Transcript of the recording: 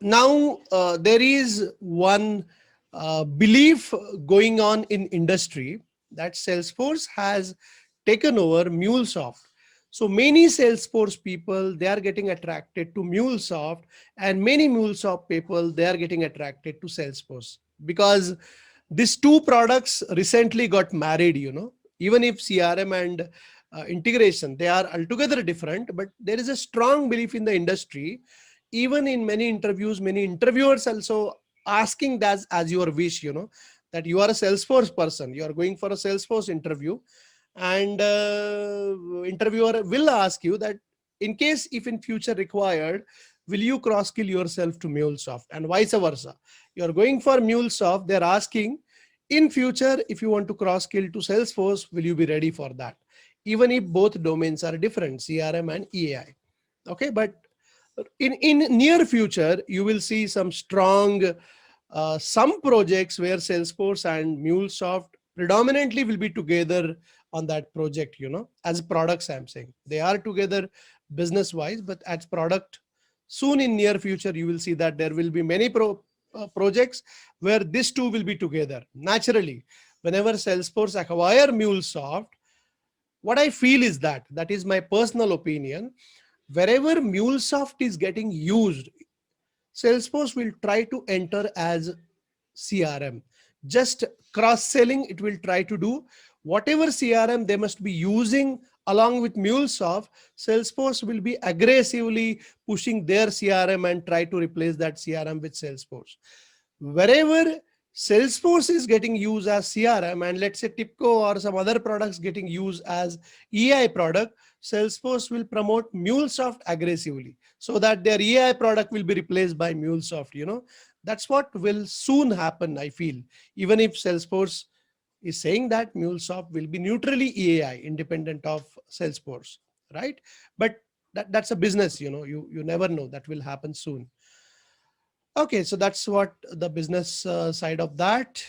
Now there is one belief going on in industry that Salesforce has taken over Mulesoft. So many Salesforce people, they are getting attracted to Mulesoft, and many Mulesoft people, they are getting attracted to Salesforce because these two products recently got married. Even if CRM and integration, they are altogether different, but there is a strong belief in the industry. Even in many interviews, many interviewers also asking that as your wish, that you are a Salesforce person, you are going for a Salesforce interview, and interviewer will ask you that in case if in future required, will you cross skill yourself to Mulesoft, and vice versa. You are going for Mulesoft, they're asking in future if you want to cross skill to Salesforce, will you be ready for that, even if both domains are different, CRM and EAI. Okay, but in near future you will see some strong some projects where Salesforce and Mulesoft predominantly will be together on that project. As products, I'm saying they are together business wise, but as product, soon in near future you will see that there will be many projects where these two will be together naturally. Whenever Salesforce acquire Mulesoft, what I feel is that is my personal opinion, wherever Mulesoft is getting used, Salesforce will try to enter as CRM. Just cross-selling, it will try to do whatever CRM they must be using along with Mulesoft. Salesforce will be aggressively pushing their CRM and try to replace that CRM with Salesforce. Wherever Salesforce is getting used as CRM, and let's say TIPCO or some other products getting used as EI product, Salesforce will promote Mulesoft aggressively so that their EI product will be replaced by Mulesoft. That's what will soon happen, I feel. Even if Salesforce is saying that Mulesoft will be neutrally EAI, independent of Salesforce, right? But that's a business, you never know, that will happen soon. Okay, so that's what the business side of that.